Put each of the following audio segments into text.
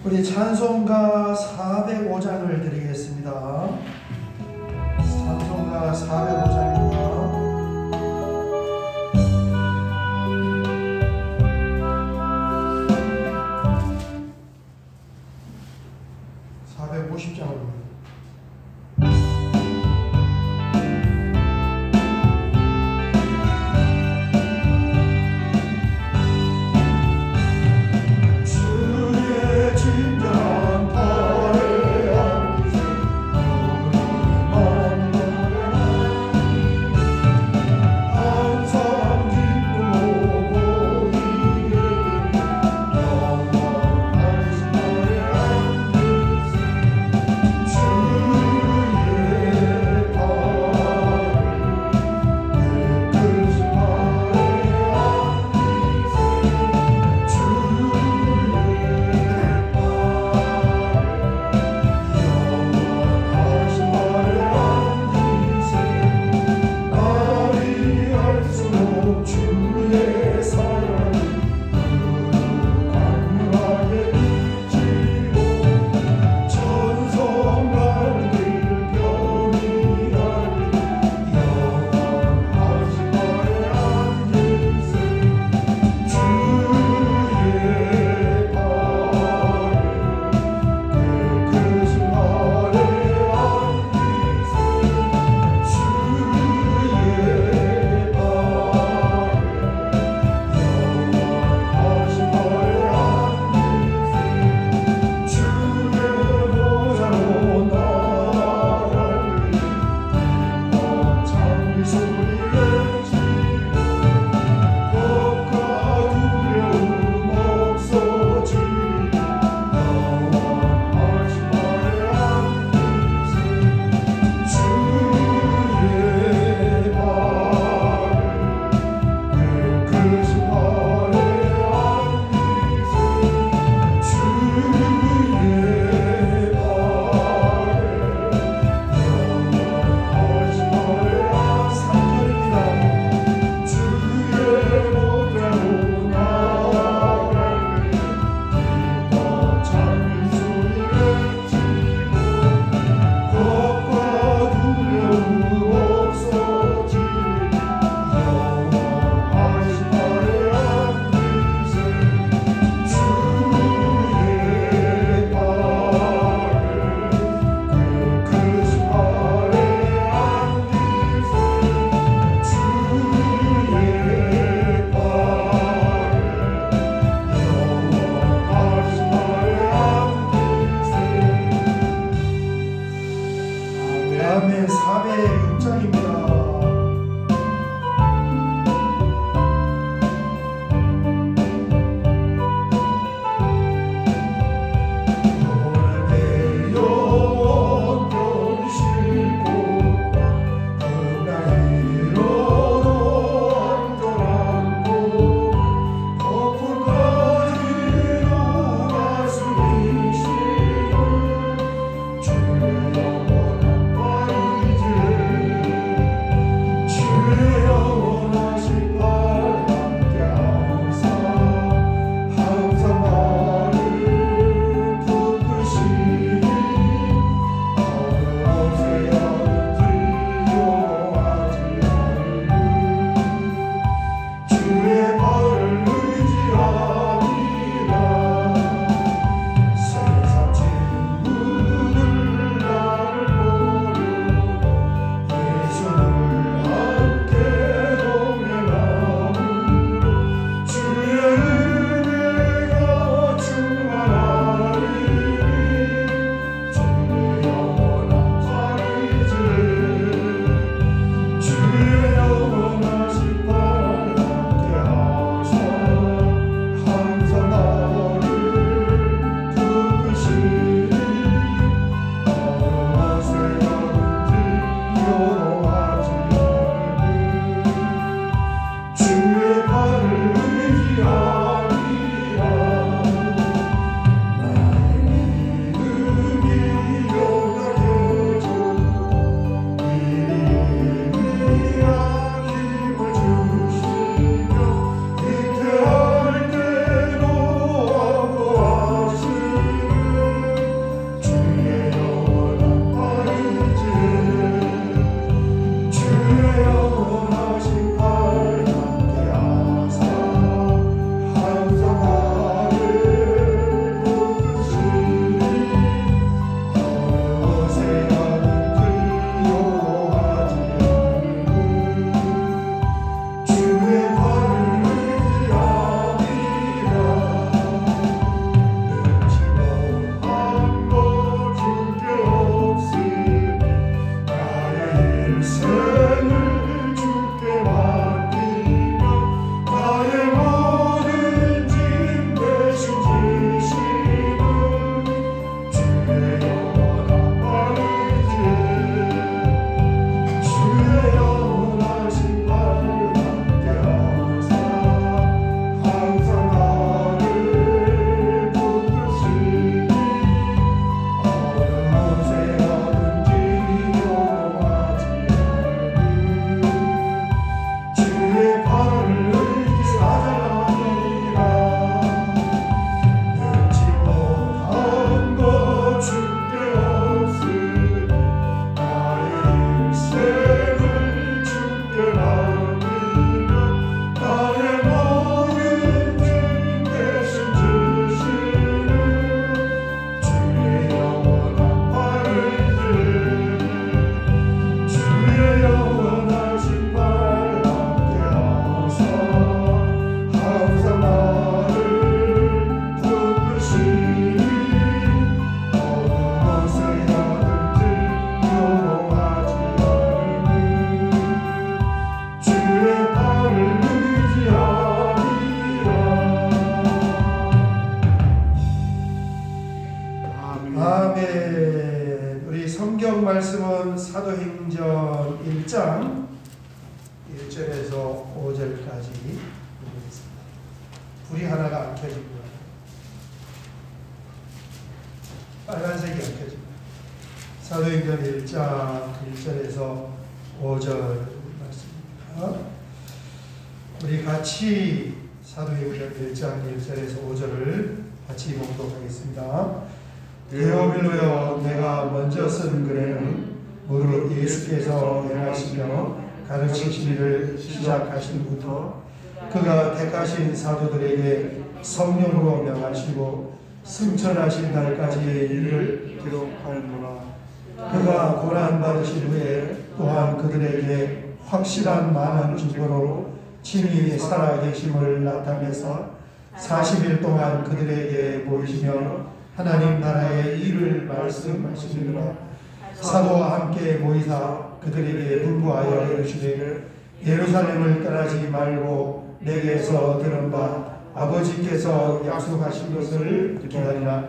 우리 찬송가 405장을 드리겠습니다. 찬송가 405장입니다. 450장으로 주 아멘. 우리 성경 말씀은 사도행전 1장 1절에서 5절까지 보겠습니다. 불이 하나가 안 켜집니다. 빨간색이 안 켜집니다. 사도행전 1장 1절에서 5절 말씀입니다. 우리 같이 사도행전 1장 1절에서 5절을 같이 봉독하겠습니다. 데오빌로여, 내가 먼저 쓴 글에는 무릇 예수께서 행하시며 가르치신 일을 시작하신부터 그가 택하신 사도들에게 성령으로 명하시고 승천하신 날까지의 일을 기록하였노라. 그가 고난받으신 후에 또한 그들에게 확실한 많은 증거로 친히 살아계심을 나타내서 40일 동안 그들에게 보이시며 하나님 나라의 일을 말씀하시느라. 사도와 함께 모이사 그들에게 분부하여 이르시되 예루살렘을 떠나지 말고 내게서 들은 바 아버지께서 약속하신 것을 기다리라.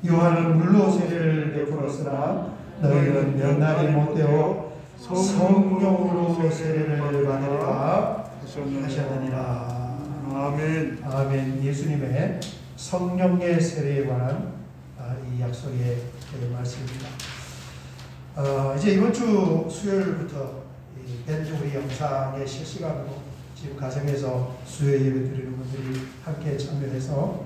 요한은 물로 세례를 베풀었으나 너희는 몇 날이 못되어 성령으로 세례를 받으리라 하셨느니라. 아멘. 아멘. 예수님의 성령의 세례에 관한 이 약속의 말씀입니다. 이제 이번 주 수요일부터 밴드 우리 영상의 실시간으로 지금 가정에서 수요 예배 드리는 분들이 함께 참여해서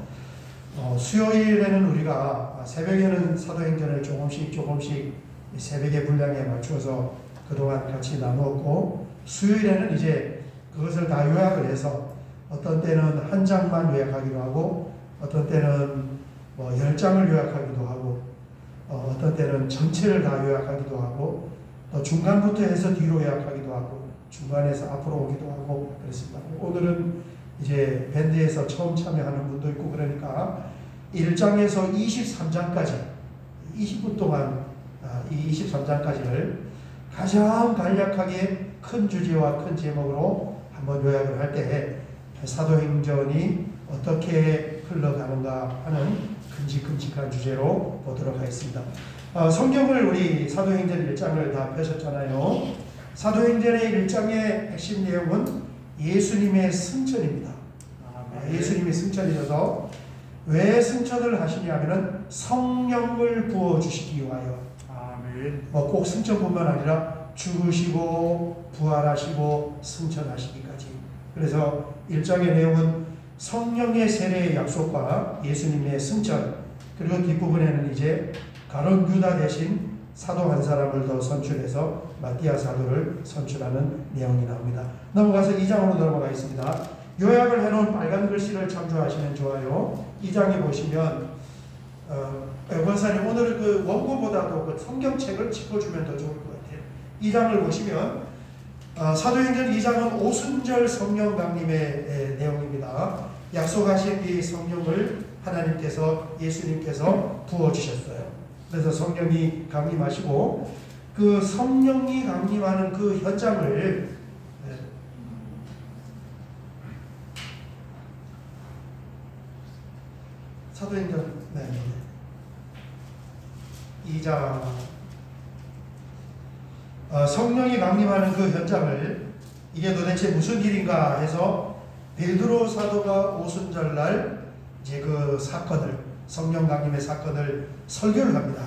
수요일에는 우리가 새벽에는 사도행전을 조금씩 새벽의 분량에 맞추어서 그동안 같이 나누었고, 수요일에는 이제 그것을 다 요약을 해서 어떤 때는 한 장만 요약하기도 하고 어떤 때는 10장을 요약하기도 하고 어떤 때는 전체를 다 요약하기도 하고 또 중간부터 해서 뒤로 요약하기도 하고 중간에서 앞으로 오기도 하고 그렇습니다. 오늘은 이제 밴드에서 처음 참여하는 분도 있고 그러니까 1장에서 23장까지 20분 동안 이 23장까지를 가장 간략하게 큰 주제와 큰 제목으로 한번 요약을 할 때 사도행전이 어떻게 흘러가는가 하는 큼직큼직한 주제로 보도록 하겠습니다. 성경을 우리 사도행전 1장을 다 펴셨잖아요. 사도행전의 1장의 핵심 내용은 예수님의 승천입니다. 예수님이 승천이셔서 왜 승천을 하시냐면은 성령을 부어주시기 위하여. 꼭 승천뿐만 아니라 죽으시고 부활하시고 승천하시기까지. 그래서 1장의 내용은 성령의 세례의 약속과 예수님의 승천, 그리고 뒷부분에는 이제 가룟 유다 대신 사도 한 사람을 더 선출해서 마띠아 사도를 선출하는 내용이 나옵니다. 넘어가서 2장으로 넘어가겠습니다. 요약을 해놓은 빨간 글씨를 참조하시면 좋아요. 2장에 보시면 권사님 오늘 그 원고보다도 그 성경책을 짚어주면 더 좋을 것 같아요. 2장을 보시면 사도행전 2장은 오순절 성령 강림의 내용입니다. 약속하신 이 성령을 하나님께서 예수님께서 부어주셨어요. 그래서 성령이 강림하시고 그 성령이 강림하는 그 현장을 사도행전 2장 성령이 강림하는 그 현장을 이게 도대체 무슨 일인가 해서 베드로 사도가 오순절날 이제 그 사건을 성령 강림의 사건을 설교를 합니다.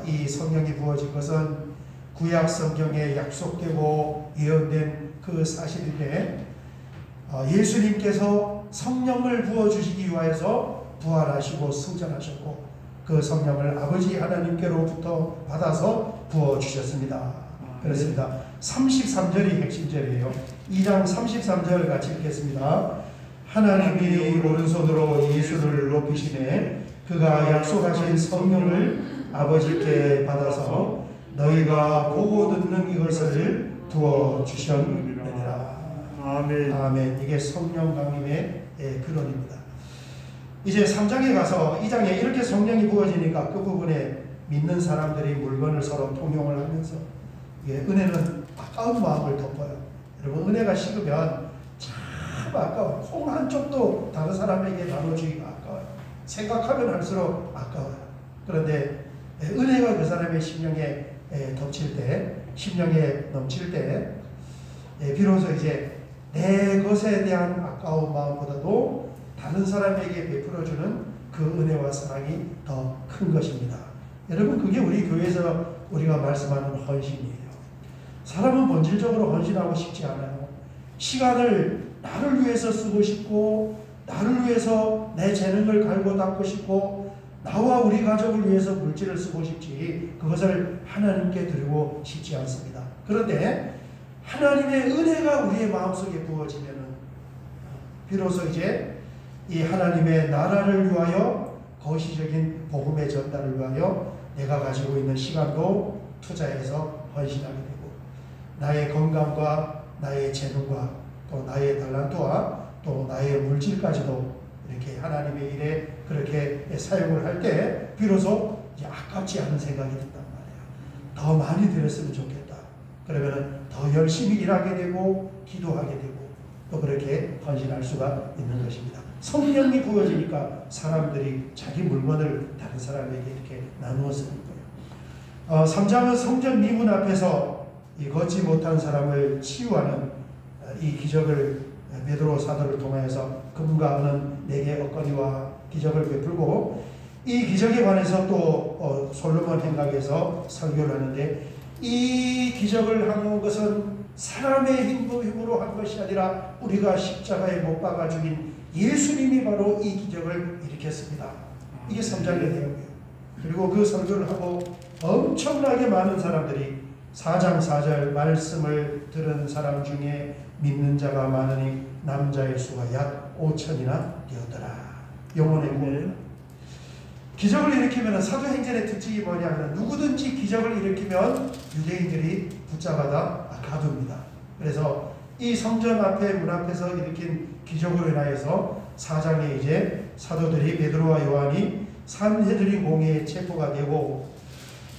이 성령이 부어진 것은 구약 성경에 약속되고 예언된 그 사실인데 예수님께서 성령을 부어주시기 위하여서 부활하시고 승천하셨고 그 성령을 아버지 하나님께로부터 받아서 부어주셨습니다. 그렇습니다. 33절이 핵심절이에요. 2장 33절 같이 읽겠습니다. 하나님이 오른손으로 예수를 높이시네 그가 약속하신 성령을 아버지께 받아서 너희가 보고 듣는 이것을 부어주셨느니라. 아멘. 아멘. 이게 성령 강림의 근원입니다. 이제 3장에 가서 2장에 이렇게 성령이 부어지니까 그 부분에 믿는 사람들이 물건을 서로 통용을 하면서 은혜는 아까운 마음을 덮어요. 여러분 은혜가 식으면 참 아까워요. 콩 한 쪽도 다른 사람에게 나눠주기가 아까워요. 생각하면 할수록 아까워요. 그런데 은혜가 그 사람의 심령에 덮칠 때, 심령에 넘칠 때, 비로소 이제 내 것에 대한 아까운 마음보다도 다른 사람에게 베풀어주는 그 은혜와 사랑이 더 큰 것입니다. 여러분, 그게 우리 교회에서 우리가 말씀하는 헌신이에요. 사람은 본질적으로 헌신하고 싶지 않아요. 시간을 나를 위해서 쓰고 싶고, 나를 위해서 내 재능을 갈고 닦고 싶고, 나와 우리 가족을 위해서 물질을 쓰고 싶지, 그것을 하나님께 드리고 싶지 않습니다. 그런데 하나님의 은혜가 우리의 마음속에 부어지면은 비로소 이제 이 하나님의 나라를 위하여, 거시적인 복음의 전달을 위하여 내가 가지고 있는 시간도 투자해서 헌신하게 되고, 나의 건강과 나의 재능과 또 나의 달란트와 또 나의 물질까지도 이렇게 하나님의 일에 그렇게 사용을 할 때 비로소 이제 아깝지 않은 생각이 든단 말이에요. 더 많이 드렸으면 좋겠다. 그러면은 더 열심히 일하게 되고 기도하게 되고 또 그렇게 헌신할 수가 있는 것입니다. 성령이 부어지니까 사람들이 자기 물건을 다른 사람에게 이렇게 나누어 쓰는 거예요. 3장은 성전 미문 앞에서 이 걷지 못한 사람을 치유하는 이 기적을 베드로 사도를 통하여서 금과 은은 내게 얻거니와 기적을 베풀고, 이 기적에 관해서 또 솔로몬 행각에서 설교를 하는데, 이 기적을 한 것은 사람의 힘으로 한 것이 아니라 우리가 십자가에 못 박아 죽인 예수님이 바로 이 기적을 일으켰습니다. 이게 3장의 내용이에요. 그리고 그 설교를 하고 엄청나게 많은 사람들이 4장 4절 말씀을 들은 사람 중에 믿는 자가 많으니 남자의 수가 약 5천이나 되었더라. 영혼의 구원. 기적을 일으키면 사도행전의 특징이 뭐냐면 누구든지 기적을 일으키면 유대인들이 붙잡아다 가둡니다. 그래서 이 성전 앞에 문 앞에서 일으킨 기적으로 인하여서 4장에 이제 사도들이 베드로와 요한이 산헤드린 공회에 체포가 되고,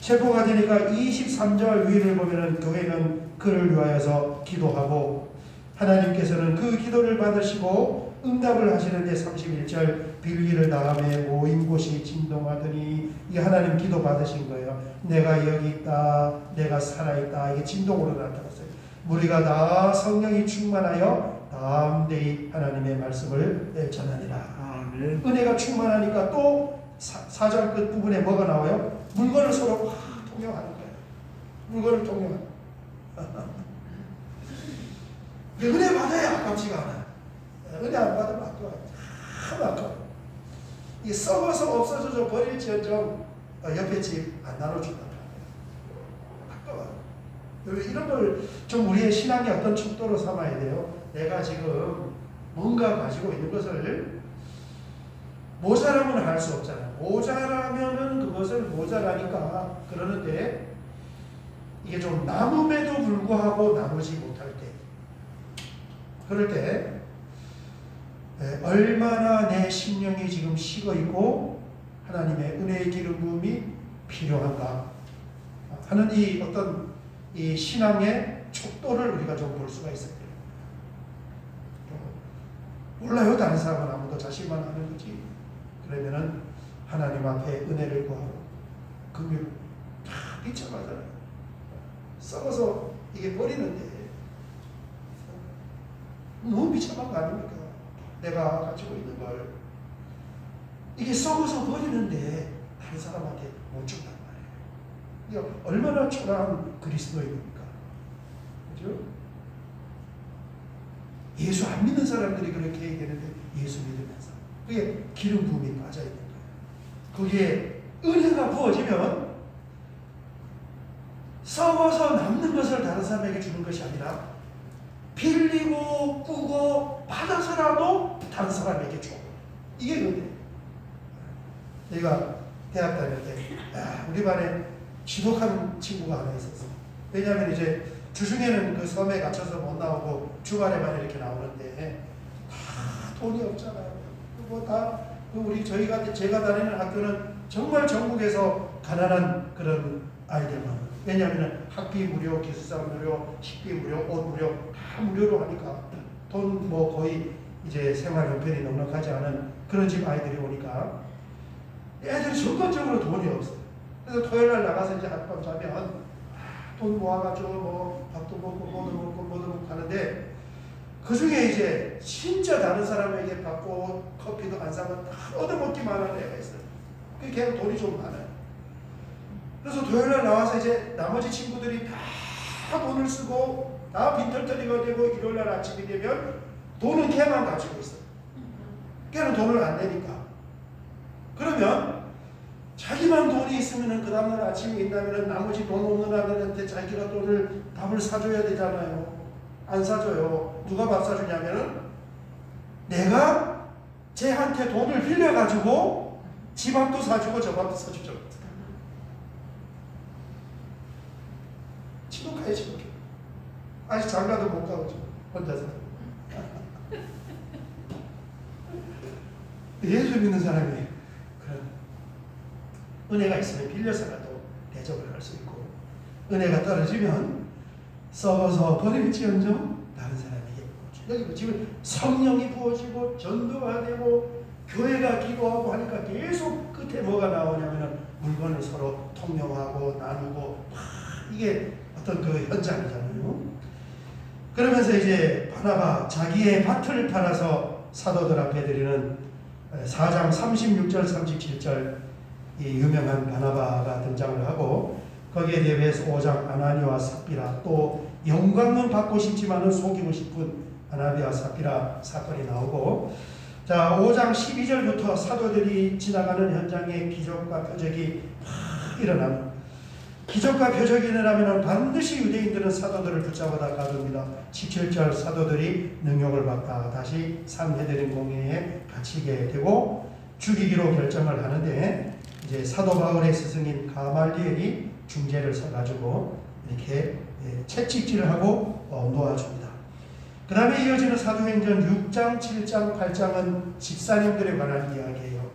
체포가 되니까 23절 위를 보면은 교회는 그를 위하여서 기도하고, 하나님께서는 그 기도를 받으시고 응답을 하시는데 31절 빌기를 다음에 모인 곳이 진동하더니, 이 하나님 기도 받으신 거예요. 내가 여기 있다, 내가 살아있다. 이게 진동으로 나타났어요. 우리가 다 성령이 충만하여 담대히 하나님의 말씀을 전하니라. 아멘. 은혜가 충만하니까 또 4절 끝부분에 뭐가 나와요? 물건을 서로 통용하는 거예요. 물건을 통용하는 은혜 받아야 아깝지가 않아요. 은혜 안 받으면 아까워요. 참 아까워요. 이게 썩어서 없어져서 버릴지언정 옆에 집 안 나눠준다. 아까워요. 이런 걸 좀 우리의 신앙의 어떤 척도로 삼아야 돼요. 내가 지금 뭔가 가지고 있는 것을 모자라면 할 수 없잖아요. 모자라면은 그것을 모자라니까 그러는데, 이게 좀 남음에도 불구하고 나누지 못할 때, 그럴 때 얼마나 내 심령이 지금 식어 있고 하나님의 은혜의 기름 부음이 필요한가 하는 이 어떤 이 신앙의 척도를 우리가 좀 볼 수가 있어요. 몰라요. 다른 사람은 아무도 자신만 아는 거지. 그러면은 하나님 앞에 은혜를 구하고 금융 다 비참하잖아요. 썩어서 이게 버리는데 너무 비참한 거 아닙니까? 내가 가지고 있는 걸 이게 썩어서 버리는데 다른 사람한테 못 준단 말이에요. 이게 얼마나 초라한 그리스도입니까? 그죠? 예수 안 믿는 사람들이 그렇게 얘기하는데 예수 믿으면서 그게 기름 부음이 빠져 있는 거예요. 거기에 은혜가 부어지면 썩어서 남는 것을 다른 사람에게 주는 것이 아니라 빌리고 꾸고 받아서라도 다른 사람에게 줘. 이게 은혜. 내가 대학 다닐 때 우리 반에 지독한 친구가 하나 있었어. 왜냐하면 이제 주중에는 그 섬에 갇혀서 못 나오고 주말에만 이렇게 나오는데 다 돈이 없잖아요. 뭐 다 제가 다니는 학교는 정말 전국에서 가난한 그런 아이들만. 왜냐하면 학비 무료, 기숙사 무료, 식비 무료, 옷 무료 다 무료로 하니까 돈 뭐 거의 이제 생활 형편이 넉넉하지 않은 그런 집 아이들이 오니까 애들이 조건적으로 돈이 없어요. 그래서 토요일날 나가서 이제 하룻밤 자면 돈 모아가지고 뭐 밥도 먹고 뭐도 먹고 하는데, 그 중에 이제 진짜 다른 사람에게 받고 커피도 안 사면 다 얻어먹기만 하는 애가 있어요. 그게 걔는 돈이 좀 많아요. 그래서 토요일날 나와서 이제 나머지 친구들이 다 돈을 쓰고 다 빈털터리가 되고, 일요일날 아침이 되면 돈은 걔만 가지고 있어요. 걔는 돈을 안 내니까. 그러면 자기만 돈이 있으면 그 다음날 아침에 있다면 나머지 돈 없는 아들한테 자기가 돈을 밥을 사줘야 되잖아요. 안 사줘요. 누가 밥 사주냐면은 내가 쟤한테 돈을 빌려가지고 지 밥도 사주고 저 밥도 사주죠. 지독하게 지독해. 아직 장가도 못 가고 혼자서. 예수 믿는 사람이 그런 은혜가 있으면 빌려서라도 대접을 할 수 있고, 은혜가 떨어지면 썩어서 버릴지언정 다른 사람에게 부어주고, 여기 지금 성령이 부어지고 전도가 되고 교회가 기도하고 하니까 계속 끝에 뭐가 나오냐면 물건을 서로 통용하고 나누고, 이게 어떤 그 현장이잖아요. 그러면서 이제 바나바 자기의 밭을 팔아서 사도들 앞에 드리는 4장 36절 37절 이 유명한 바나바가 등장을 하고, 거기에 대비해서 5장 아나니와 삽비라, 또 영광은 받고 싶지만은 속이고 싶은 아나니와 삽비라 사건이 나오고, 자 5장 12절부터 사도들이 지나가는 현장에 기적과 표적이 막 일어나는, 기적과 표적이 일어나면 반드시 유대인들은 사도들을 붙잡아다 가둡니다. 17절 사도들이 능욕을 받다 다시 산헤드린 공회에 갇히게 되고 죽이기로 결정을 하는데, 이제 사도 바울의 스승인 가말리엘이 중재를 서가지고 이렇게 채찍질을 하고 놓아줍니다. 그 다음에 이어지는 사도행전 6장, 7장, 8장은 집사님들에 관한 이야기예요.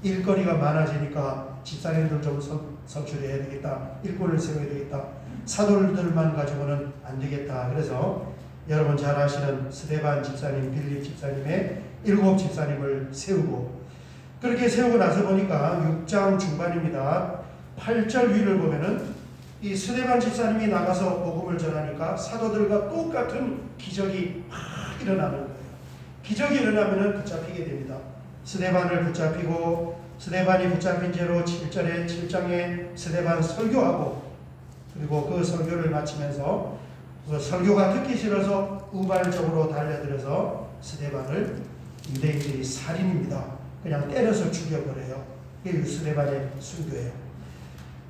일거리가 많아지니까 집사님들 좀 성출해야 되겠다, 일꾼을 세워야 되겠다, 사도들만 가지고는 안 되겠다. 그래서 여러분 잘 아시는 스데반 집사님, 빌립 집사님의 7 집사님을 세우고, 그렇게 세우고 나서 보니까 6장 중반입니다. 8절 위를 보면은 이 스데반 집사님이 나가서 복음을 전하니까 사도들과 똑같은 기적이 막 일어나는 거예요. 기적이 일어나면은 붙잡히게 됩니다. 스데반을 붙잡히고, 스데반이 붙잡힌 채로 7장에 스데반 설교하고, 그리고 그 설교를 마치면서 그 설교가 듣기 싫어서 우발적으로 달려들어서 스데반을, 유대인들이 살인입니다, 그냥 때려서 죽여버려요. 이게 스데반의 순교예요.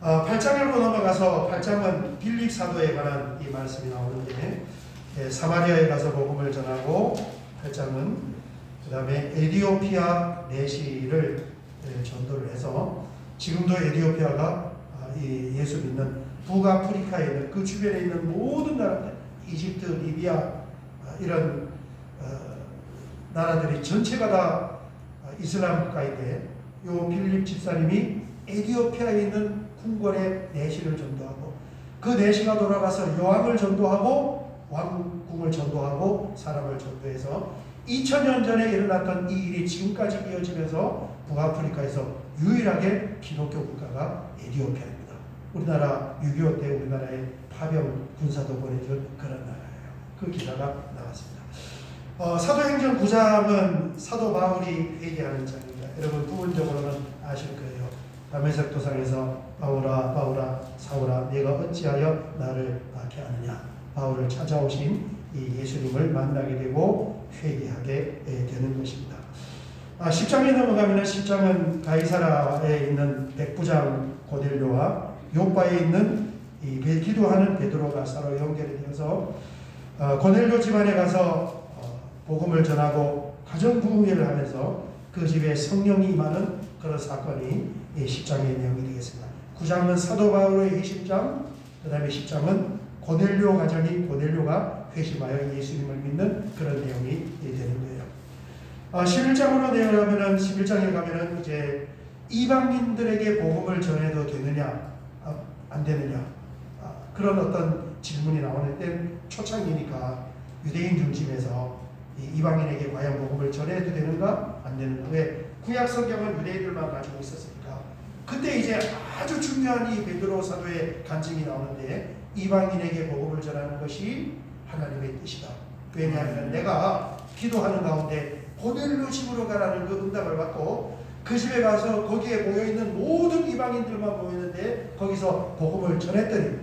8장으로 넘어가서 8장은 빌립 사도에 관한 이 말씀이 나오는데, 사마리아에 가서 복음을 전하고, 8장은 그 다음에 에디오피아 내시를 전도를 해서, 지금도 에디오피아가 이 예수 믿는 북아프리카에 있는 그 주변에 있는 모든 나라들, 이집트, 리비아 이런 나라들이 전체가 다 이슬람 국가인데, 요 빌립 집사님이 에디오피아에 있는 궁궐의 내시를 전도하고, 그 내시가 돌아가서 여왕을 전도하고 왕궁을 전도하고 사람을 전도해서 2000년 전에 일어났던 이 일이 지금까지 이어지면서 북아프리카에서 유일하게 기독교 국가가 에디오피아입니다. 우리나라 6.25 때 우리나라에 파병 군사도 보내준 그런 나라예요. 그 기사가 나왔습니다. 사도행전 9장은 사도 바울이 회개하는 장입니다. 여러분 부분적으로는 아실 거예요. 다메섹 도상에서 바울아 바울아 사울아 내가 어찌하여 나를 박해하느냐, 바울을 찾아오신 이 예수님을 만나게 되고 회개하게 되는 것입니다. 10장에 넘어가면 10장은 가이사라에 있는 백부장 고넬료와 요바에 있는 이 기도하는 베드로가 서로 연결이 되어서 고넬료 집안에 가서 복음을 전하고 가정부흥회를 하면서 그 집에 성령이 임하는 그런 사건이 10장의 내용이 되겠습니다. 9장은 사도 바울의 회심장, 그 다음에 10장은 고넬료 가정인 고넬료가 회심하여 예수님을 믿는 그런 내용이 되는 거예요. 11장으로 내려가면은 11장에 가면은 이제 이방인들에게 복음을 전해도 되느냐 안 되느냐 그런 어떤 질문이 나오는 때 초창기니까 유대인 중심에서 이방인에게 과연 복음을 전해도 되는가 안 되는가, 왜 구약 성경은 유대인들만 가지고 있었으니까 그때 이제 아주 중요한 이 베드로 사도의 간증이 나오는데 이방인에게 복음을 전하는 것이 하나님의 뜻이다. 왜냐하면 내가 기도하는 가운데 고넬료 집으로 가라는 그 응답을 받고 그 집에 가서 거기에 모여있는 모든 이방인들만 모였는데 거기서 복음을 전했더니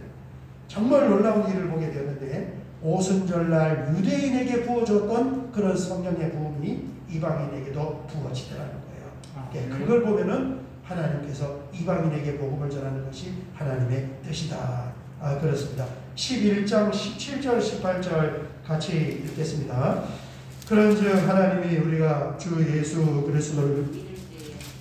정말 놀라운 일을 보게 되었는데 오순절날 유대인에게 부어줬던 그런 성령의 부음이 이방인에게도 부어지더라는 거예요. 그걸 보면은 하나님께서 이방인에게 복음을 전하는 것이 하나님의 뜻이다. 그렇습니다. 11장 17절 18절 같이 읽겠습니다. 그런즉 하나님이 우리가 주 예수 그리스도를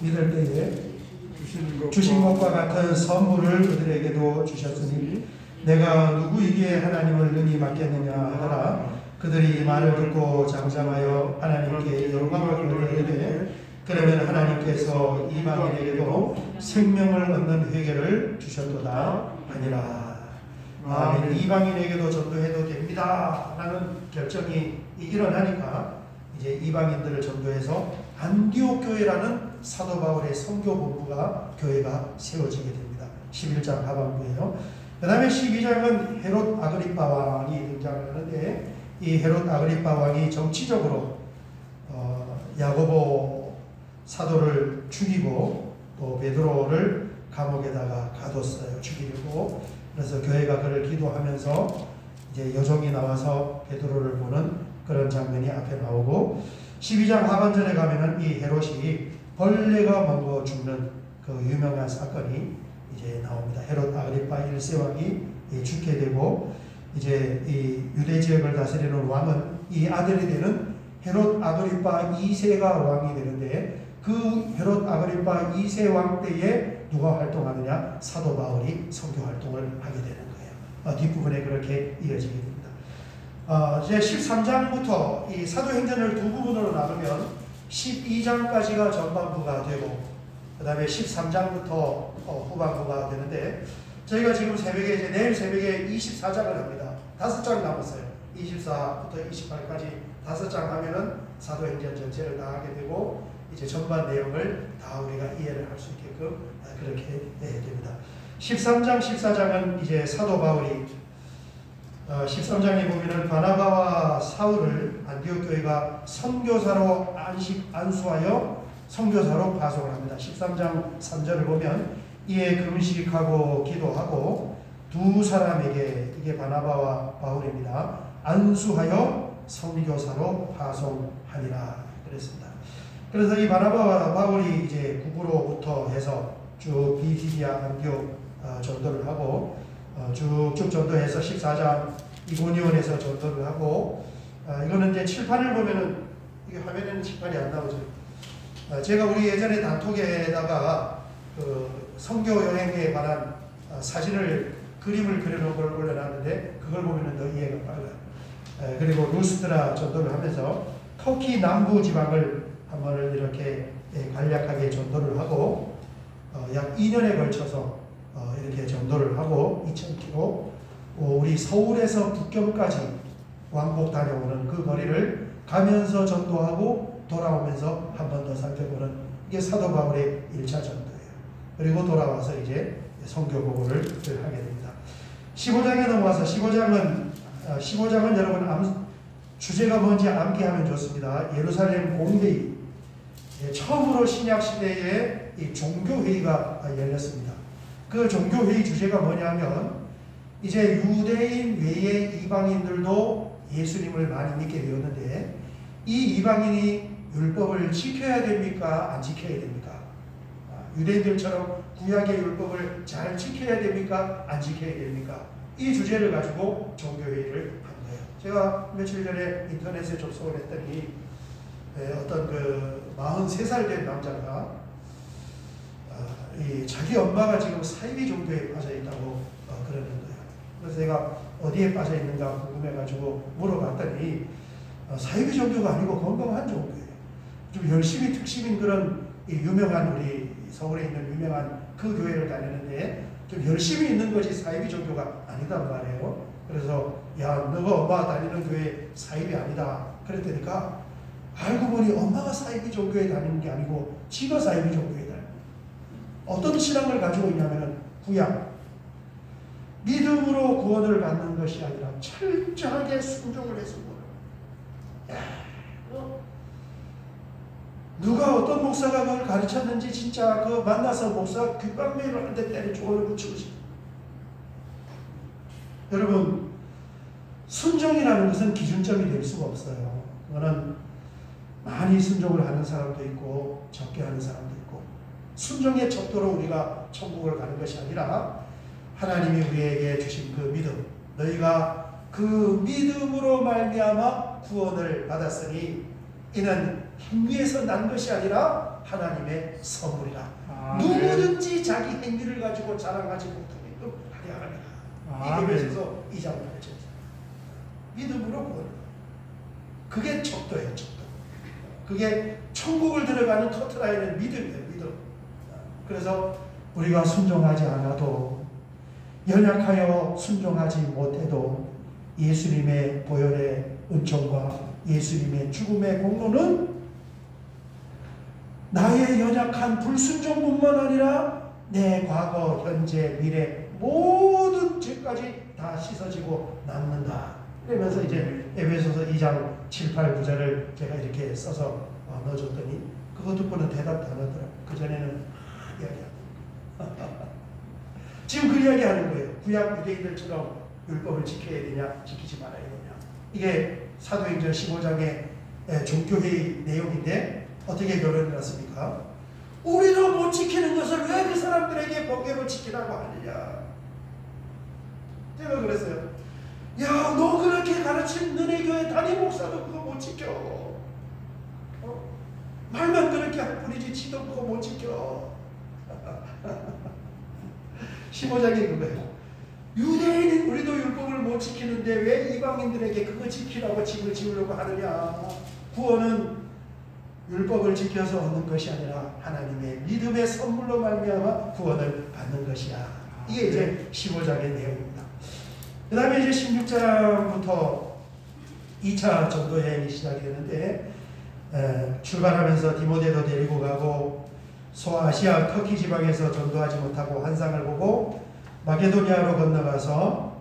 믿을 때에 주신 것과 같은 선물을 그들에게도 주셨으니 내가 누구에게 하나님을 능히 맡겠느냐 하더라. 그들이 이 말을 듣고 장장하여 하나님께 영광을 돌리되 그러면 하나님께서 이방인에게도 생명을 얻는 회개를 주셨도다 하니라. 아멘. 이방인에게도 전도해도 됩니다 라는 결정이 일어나니까 이제 이방인들을 전도해서 안디옥 교회라는 사도 바울의 선교 본부가 교회가 세워지게 됩니다. 11장 하반부예요. 그 다음에 12장은 헤롯 아그리파 왕이 등장을 하는데 이 헤롯 아그리파 왕이 정치적으로 야고보 사도를 죽이고 또 베드로를 감옥에다가 가뒀어요. 죽이려고. 그래서 교회가 그를 기도하면서 이제 여종이 나와서 베드로를 보는 그런 장면이 앞에 나오고 12장 하반절에 가면은 이 헤롯이 벌레가 먹어 죽는 그 유명한 사건이 이제 나옵니다. 헤롯 아그리파 1세 왕이 죽게 되고 이제 이 유대 지역을 다스리는 왕은 이 아들이 되는 헤롯 아그리파 2세가 왕이 되는데 그 헤롯 아그리파 2세 왕 때에 누가 활동하느냐? 사도 바울이 선교 활동을 하게 되는 거예요. 뒷부분에 그렇게 이어지게 됩니다. 이제 13장부터 이 사도행전을 두 부분으로 나누면 12장까지가 전반부가 되고 그 다음에 13장부터 후반부가 되는데 저희가 지금 이제 내일 새벽에 24장을 합니다. 5장 남았어요. 24부터 28까지 5장 하면은 사도행전 전체를 다 하게 되고 이제 전반 내용을 다 우리가 이해를 할 수 있게끔 그렇게 됩니다. 13장, 14장은 이제 사도 바울이 13장에 보면은 바나바와 사울을 안디옥 교회가 선교사로 안수하여 선교사로 파송을 합니다. 13장 3절을 보면 이에 금식하고 기도하고 두 사람에게 이게 바나바와 바울입니다. 안수하여 선교사로 파송하니라 그랬습니다. 그래서 이 바나바와 바울이 이제 북으로부터 해서 쭉 비시디아 안디옥 전도를 하고 쭉쭉 전도해서 14장 이고니온에서 전도를 하고 이거는 이제 칠판을 보면은 이게 화면에는 칠판이 안 나오죠. 제가 우리 예전에 단톡에다가 그 선교 여행에 관한 그림을 그려놓은 걸 올려놨는데 그걸 보면은 더 이해가 빨라요. 그리고 루스드라 전도를 하면서 터키 남부 지방을 한 번을 이렇게 간략하게 전도를 하고 약 2년에 걸쳐서 이렇게 전도를 하고 2000km 우리 서울에서 북경까지 왕복 다녀오는 그 거리를 가면서 전도하고 돌아오면서 한 번 더 살펴보는 이게 사도 바울의 1차 전도예요. 그리고 돌아와서 이제 선교 보고를 하게 됩니다. 15장에 넘어와서 15장은 여러분 주제가 뭔지 암기하면 좋습니다. 예루살렘 공회의 처음으로 신약 시대에 이 종교회의가 열렸습니다. 그 종교회의 주제가 뭐냐면 이제 유대인 외의 이방인들도 예수님을 많이 믿게 되었는데 이 이방인이 율법을 지켜야 됩니까? 안 지켜야 됩니까? 유대인들처럼 구약의 율법을 잘 지켜야 됩니까? 안 지켜야 됩니까? 이 주제를 가지고 종교회의를 한 거예요. 제가 며칠 전에 인터넷에 접속을 했더니 어떤 그 43살 된 남자가 자기 엄마가 지금 사이비 종교에 빠져 있다고 그러는 거예요. 그래서 제가 어디에 빠져 있는가 궁금해가지고 물어봤더니 사이비 종교가 아니고 건강한 종교예요. 좀 열심히 특심인 그런 유명한 우리 서울에 있는 유명한 그 교회를 다니는데 좀 열심히 있는 것이 사이비 종교가 아니단 말이에요. 그래서 야 너가 엄마 다니는 교회 사이비 아니다 그랬더니까 알고 보니 엄마가 사이비 종교에 다니는 게 아니고 지가 사이비 종교에 다니는 어떤 신앙을 가지고 있냐면 구약 믿음으로 구원을 받는 것이 아니라 철저하게 순종을 해서 누가 어떤 목사가 그걸 가르쳤는지 진짜 그 만나서 목사 귓방매를 한 대 때려 조언을 붙이고 싶어. 여러분 순종이라는 것은 기준점이 될 수가 없어요. 그거는 많이 순종을 하는 사람도 있고 적게 하는 사람도 있고 순종의 척도로 우리가 천국을 가는 것이 아니라 하나님이 우리에게 주신 그 믿음, 너희가 그 믿음으로 말미암아 구원을 받았으니 이는 행위에서 난 것이 아니라 하나님의 선물이라. 누구든지 자기 행위를 가지고 자랑하지 못하게끔 하려 합니다. 이 에베소서 2장을 펼쳐서 믿음으로 구원을. 그게 척도예요, 척도. 그게 천국을 들어가는 커트라인은 믿음이에요, 믿음. 그래서 우리가 순종하지 않아도 연약하여 순종하지 못해도 예수님의 보혈의 은총과 예수님의 죽음의 공로는 나의 연약한 불순종뿐만 아니라 내 과거, 현재, 미래 모든 죄까지 다 씻어지고 남는다. 그러면서 이제 에베소서 2장 7, 8, 9절을 제가 이렇게 써서 넣어줬더니 그것 듣고는 대답도 안 하더라고요. 그전에는 이야기하고 지금 그 이야기 하는 거예요. 구약 유대인들처럼 율법을 지켜야 되냐 지키지 말아야 되냐. 이게 사도행전 15장의 종교회의 내용인데 어떻게 결론이 났습니까? 우리도 못 지키는 것을 왜 그 사람들에게 법궤로 지키라고 하느냐. 제가 그랬어요. 야, 너 그렇게 가르친 너네 교회 담임 목사도 그거 못 지켜. 말만 그렇게 할 뿐이지 지도 그거 못 지켜. 15장이 그거예요. 유대인인 우리도 율법을 못 지키는데 왜 이방인들에게 그거 지키라고 징을 지으려고 하느냐. 구원은 율법을 지켜서 얻는 것이 아니라 하나님의 믿음의 선물로 말미암아 구원을 받는 것이야. 이게 이제 15장의 내용입니다. 그 다음에 이제 16장부터 2차 전도 여행이 시작이 되는데 출발하면서 디모데도 데리고 가고 소아시아 터키 지방에서 전도하지 못하고 환상을 보고 마게도니아로 건너가서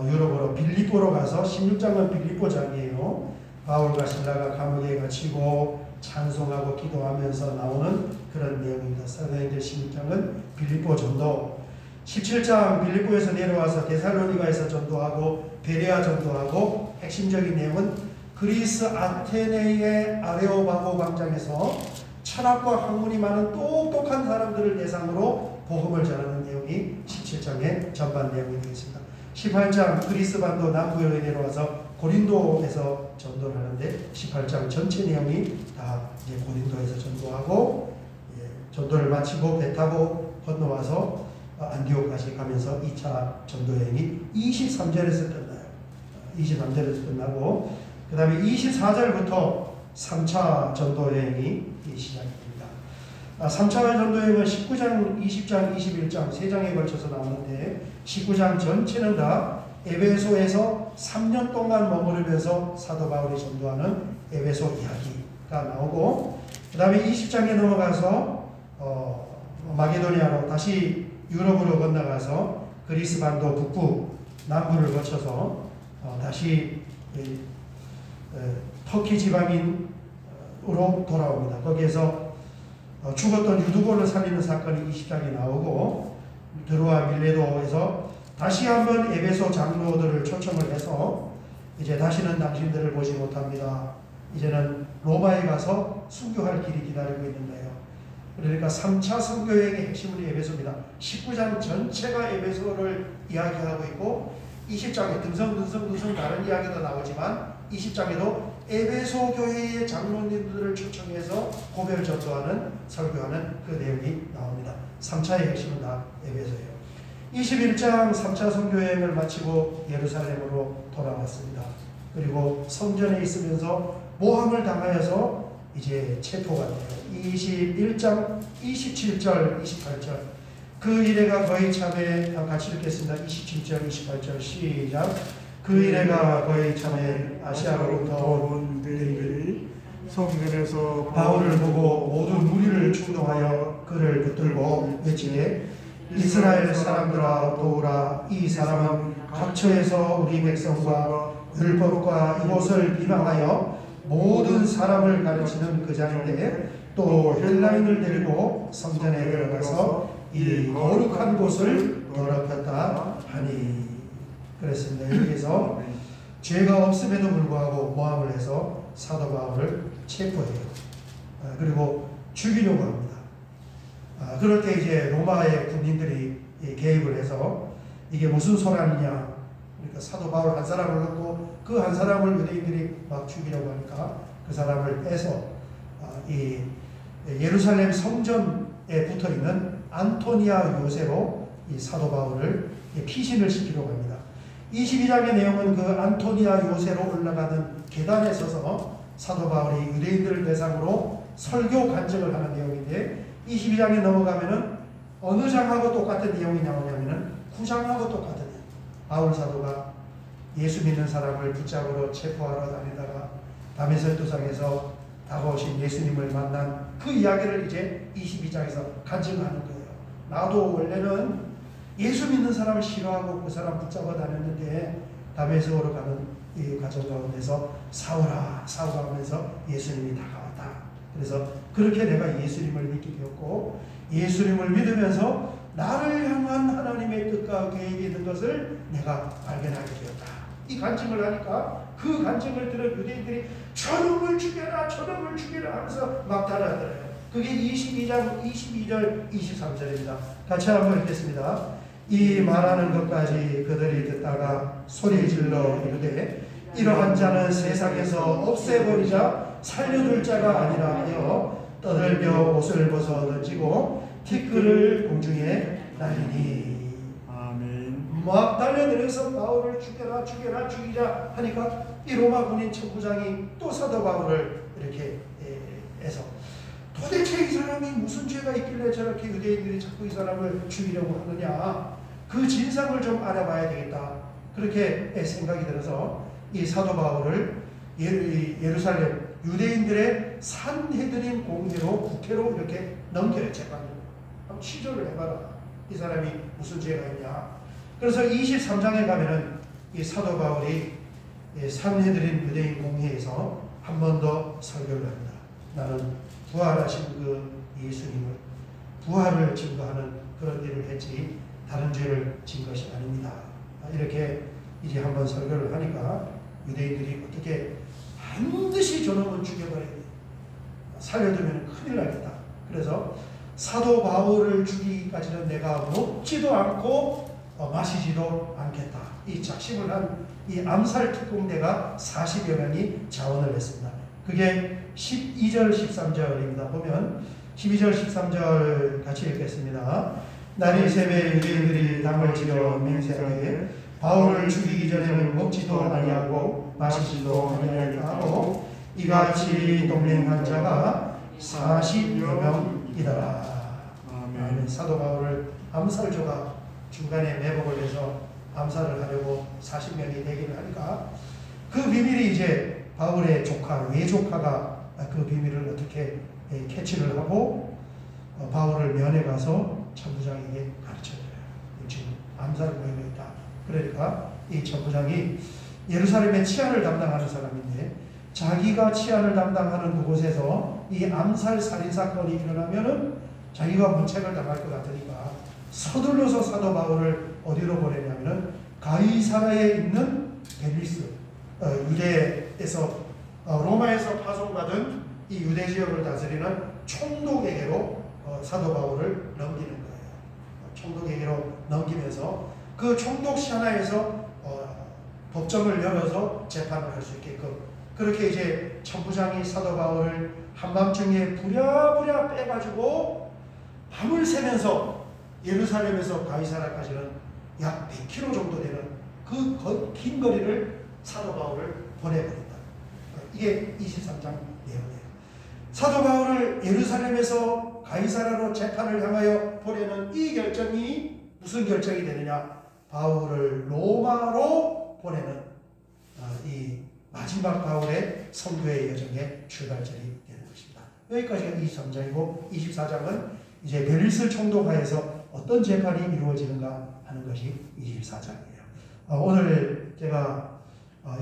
유럽으로 빌립보로 가서 16장은 빌립보장이에요. 바울과 실라가 감옥에 갇히고 찬송하고 기도하면서 나오는 그런 내용입니다. 사도행전 16장은 빌립보 전도, 17장 빌립보에서 내려와서 데살로니가에서 전도하고 베레아 전도하고 핵심적인 내용은 그리스 아테네의 아레오바고 광장에서 철학과 학문이 많은 똑똑한 사람들을 대상으로 복음을 전하는 내용이 17장의 전반 내용이 되겠습니다. 18장 그리스 반도 남부에 내려와서 고린도에서 전도를 하는데 18장 전체 내용이 다 이제 고린도에서 전도하고 전도를 마치고 배 타고 건너와서 안디옥까지 가면서 2차 전도 여행이 23절에서 끝나요. 23절에서 끝나고 그 다음에 24절부터 3차 전도 여행이 시작이 됩니다. 3차 전도 여행은 19장, 20장, 21장 3장에 걸쳐서 나오는데 19장 전체는 다 에베소에서 3년 동안 머무르면서 사도 바울이 전도하는 에베소 이야기가 나오고 그 다음에 20장에 넘어가서 마게도니아로 다시 유럽으로 건너가서 그리스 반도 북부 남부를 거쳐서 다시 터키 지방인으로 돌아옵니다. 거기에서 죽었던 유두고를 살리는 사건이 20장에 나오고 드로아 밀레도에서 다시 한번 에베소 장로들을 초청을 해서 이제 다시는 당신들을 보지 못합니다. 이제는 로마에 가서 순교할 길이 기다리고 있는 거예요. 그러니까 3차 선교여행의 핵심은 에베소입니다. 19장 전체가 에베소를 이야기하고 있고 20장에 듬성듬성 다른 이야기도 나오지만 20장에도 에베소 교회의 장로님들을 초청해서 고별 전도하는 설교하는 그 내용이 나옵니다. 3차의 핵심은 다 에베소예요. 21장 3차 선교여행을 마치고 예루살렘으로 돌아왔습니다. 그리고 성전에 있으면서 모함을 당하여서 이제 체포가 돼요. 21장 27절 28절 그 이래가 거의 참에 같이 읽겠습니다. 27절 28절 시작. 그 이래가 거의 참에 아시아로부터 온 대인들이 성전에서 바울을 보고 모든 무리를 충동하여 그를 붙들고 외치되 이스라엘 사람들아 도우라. 이 사람은 각처에서 우리 백성과 율법과 이곳을 비방하여 모든 사람을 가르치는 그 자인데 또 헬라인을 데리고 성전에 들어가서 이 거룩한 곳을 더럽혔다 하니. 그랬습니다. 여기에서 죄가 없음에도 불구하고 모함을 해서 사도 바울을 체포해요. 그리고 죽이려고 합니다. 그럴 때 이제 로마의 군인들이 개입을 해서 이게 무슨 소란이냐. 그러니까 사도 바울 한 사람을 넣고 그 한 사람을 유대인들이 막 죽이려고 하니까 그 사람을 빼서 이 예루살렘 성전에 붙어 있는 안토니아 요새로 이 사도 바울을 피신을 시키려고 합니다. 22장의 내용은 그 안토니아 요새로 올라가는 계단에 서서 사도 바울이 유대인들을 대상으로 설교 간증을 하는 내용인데 22장에 넘어가면은 어느 장하고 똑같은 내용이 나오냐면은 9장하고 똑같은 내용. 바울 사도가 예수 믿는 사람을 붙잡으러 체포하러 다니다가 다메섹도상에서 다가오신 예수님을 만난 그 이야기를 이제 22장에서 간증하는 거예요. 나도 원래는 예수 믿는 사람을 싫어하고 그 사람 붙잡아 다녔는데 다메섹으로 가는 이 과정 가운데서 싸우라 하면서 예수님이 다가왔다. 그래서 그렇게 내가 예수님을 믿게 되었고 예수님을 믿으면서 나를 향한 하나님의 뜻과 계획이 있는 것을 내가 발견하게 되었다. 이 간증을 하니까 그 간증을 들은 유대인들이 저놈을 죽여라 하면서 막 달아들어요. 그게 22장 22절 23절입니다. 같이 한번 읽겠습니다. 이 말하는 것까지 그들이 듣다가 소리 질러 이르되 이러한 자는 세상에서 없애버리자 살려둘 자가 아니라 하여 떠들며 옷을 벗어 던지고 티끌을 공중에 날리니. 아멘. 막 달려들어서 바울을 죽이자 하니까 이 로마 군인 천부장이 또 사도 바울을 이렇게 해서 도대체 이 사람이 무슨 죄가 있길래 저렇게 유대인들이 자꾸 이 사람을 죽이려고 하느냐. 그 진상을 좀 알아봐야 되겠다. 그렇게 생각이 들어서 이 사도 바울을 예루살렘 유대인들의 산헤드린 공회로 국회로 이렇게 넘겨요. 재판으로. 한번 취조를 해봐라. 이 사람이 무슨 죄가 있냐. 그래서 23장에 가면은 이 사도 바울이 산헤드린 유대인 공회에서 한 번 더 설교를 합니다. 나는 부활하신 그 예수님을 부활을 증거하는 그런 일을 했지 다른 죄를 진 것이 아닙니다. 이렇게 이제 한번 설교를 하니까 유대인들이 어떻게 반드시 저놈은 죽여버려야 돼. 살려두면 큰일 나겠다. 그래서 사도 바울을 죽이기까지는 내가 먹지도 않고 마시지도 않겠다. 이 작심을 한 이 암살 특공대가 40여 명이 자원을 했습니다. 그게 12절 13절입니다. 보면 12절 13절 같이 읽겠습니다. 날이 새매 유대인들이 담을 지어 맹세하되 바울을 죽이기 전에는 먹지도 아니하고 마시지도 아니하였다 하고 이같이 동맹한 자가 40여 명이더라. 아멘. 사도 바울을 암살조가 중간에 매복을 해서 암살을 하려고 40명이 되기를 하니까 그 비밀이 이제 바울의 조카 외조카가 그 비밀을 어떻게 캐치를 하고 바울을 면회 가서 천부장에게 가르쳐줘요. 지금 암살 모임이 있다. 그러니까 이 천부장이 예루살렘의 치안을 담당하는 사람인데 자기가 치안을 담당하는 그곳에서 이 암살 살인 사건이 일어나면은 자기가 문책을 당할 것 같으니까 서둘러서 사도 바울을 어디로 보내냐면은 가이사라에 있는 벨리스 유대에서 로마에서 파송받은 이 유대 지역을 다스리는 총독에게로 사도 바울을 넘기는 거예요. 총독에게로 넘기면서 그 총독 샤나에서 법정을 열어서 재판을 할 수 있게끔 그렇게 이제 천부장이 사도 바울을 한밤중에 부랴부랴 빼가지고 밤을 새면서 예루살렘에서 가이사라까지는 약 100km 정도 되는 그 긴 거리를 사도 바울을 보내버린다. 이게 23장 내용이에요. 사도 바울을 예루살렘에서 가이사라로 재판을 향하여 보내는 이 결정이 무슨 결정이 되느냐? 바울을 로마로 보내는 이 마지막 바울의 선교의 여정의 출발점이 되는 것입니다. 여기까지가 23장이고 24장은 이제 베리스 총독하에서 어떤 재판이 이루어지는가 하는 것이 24장이에요. 오늘 제가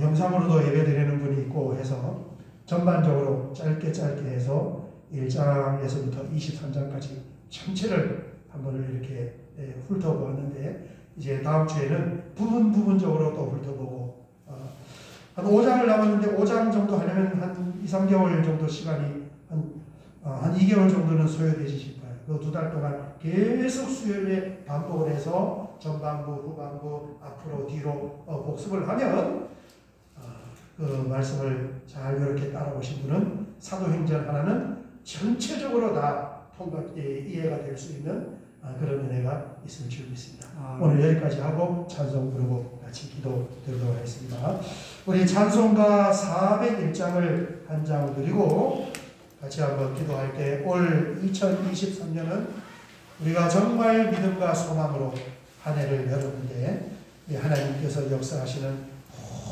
영상으로도 예배드리는 분이 있고 해서 전반적으로 짧게 해서 1장에서부터 23장까지 전체를 한번 이렇게 훑어보았는데 이제 다음 주에는 부분적으로 또 훑어보고 한 5장을 남았는데 5장 정도 하려면 한 2-3개월 정도 시간이 한 2개월 정도는 소요되지 싶어요. 그 2달 동안 계속 수요일에 반복을 해서 전반부, 후반부, 앞으로, 뒤로 복습을 하면 그 말씀을 잘 이렇게 따라오신 분은 사도행전 하나는 전체적으로 다 이해가 될 수 있는 그런 은혜가 있을 줄 믿습니다. 오늘 여기까지 하고 찬송 부르고 같이 기도 드리도록 하겠습니다. 우리 찬송가 401장을 한 장 드리고 같이 한번 기도할 때 올 2023년은 우리가 정말 믿음과 소망으로 한 해를 열었는데 하나님께서 역사하시는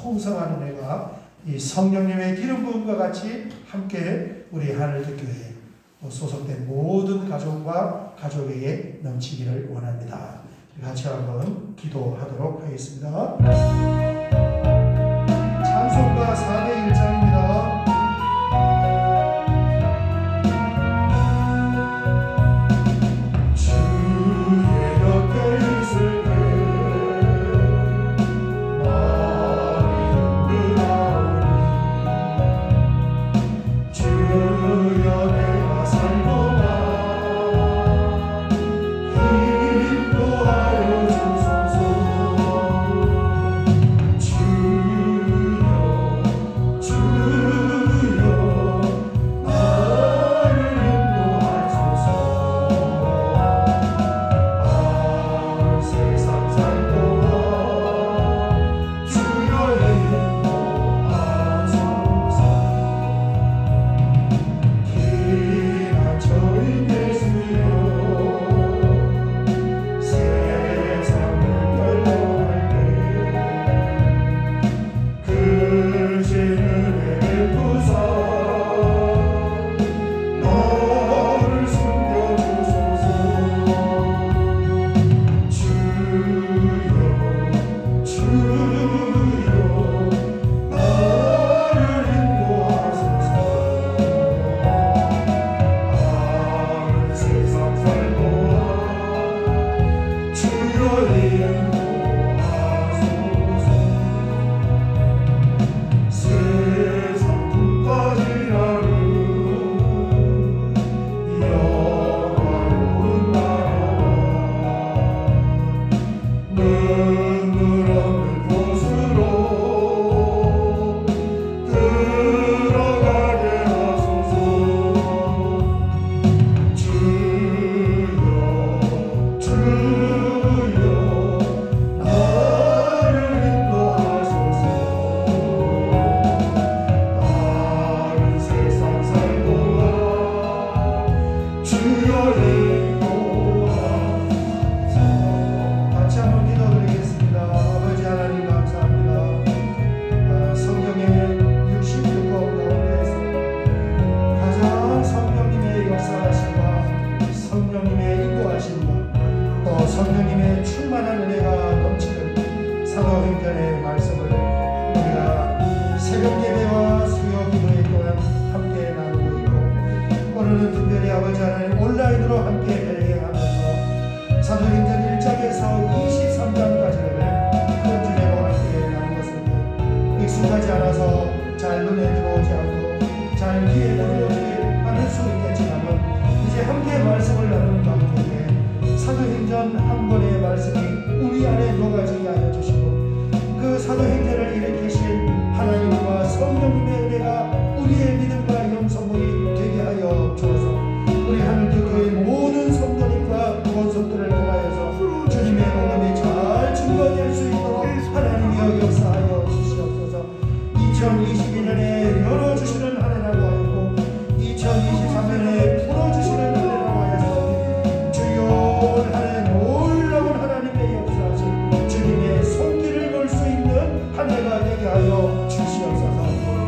풍성한 은혜가 이 성령님의 기름 부음과 같이 함께 우리 하늘빛교회 소속된 모든 가족과 가족에게 넘치기를 원합니다. 같이 한번 기도하도록 하겠습니다. 찬송가 401장입니다.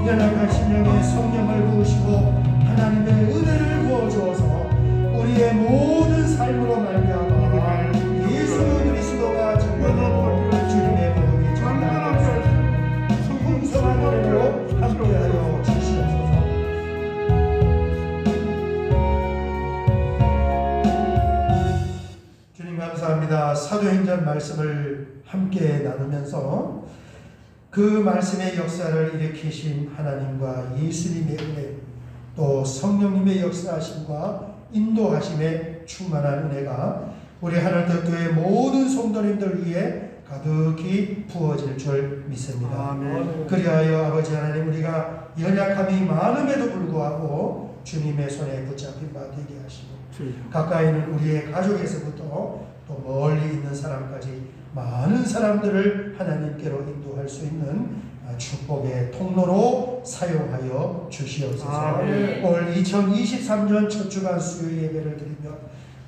연약한 심령에 성령을 부으시고 하나님의 은혜를 부어주어서 우리의 모든 삶으로 말미암아 예수 그리스도가 증거하고 주님의 복음이 전달되는 풍성한 은혜로 함께하여 주시옵소서. 주님 감사합니다. 사도행전 말씀을 함께 나누면서 그 말씀의 역사를 일으키신 하나님과 예수님의 은혜, 또 성령님의 역사하심과 인도하심에 충만한 은혜가 우리 하늘특교의 모든 성도님들 위해 가득히 부어질 줄 믿습니다. 아멘. 그리하여 아버지 하나님, 우리가 연약함이 많음에도 불구하고 주님의 손에 붙잡힌 바 되게 하시고 가까이 있는 우리의 가족에서부터 또 멀리 있는 사람까지 많은 사람들을 하나님께로 인도할 수 있는 축복의 통로로 사용하여 주시옵소서. 아멘. 올 2023년 첫 주간 수요 예배를 드리며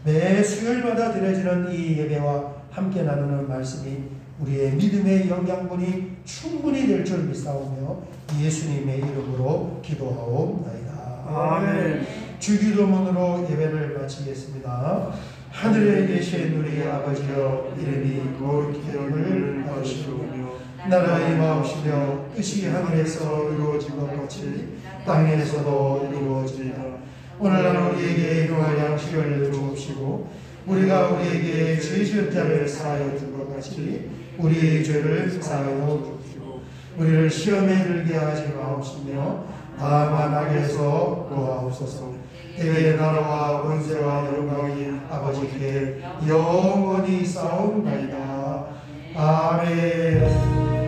매 수요일마다 드려지는 이 예배와 함께 나누는 말씀이 우리의 믿음의 영양분이 충분히 될 줄 믿사오며 예수님의 이름으로 기도하옵나이다. 아멘. 주기도문으로 예배를 마치겠습니다. 하늘에 계신 우리 아버지여, 이름이 거룩히 여김을 받으시오며 나라의 마옵시며 뜻이 하늘에서 이루어진 것 같이 땅에서도 이루어지이다. 오늘날 우리에게 일용할 양식을 주옵시고 우리가 우리에게 죄 지은 자를 사하여 준 것 같이 우리의 죄를 사하여 주옵시고 우리를 시험에 들게 하지 마옵시며 다만 악에서 구하옵소서. 대개 나라와 권세와 영광이 아버지께 영원히 싸움나이다. 아멘.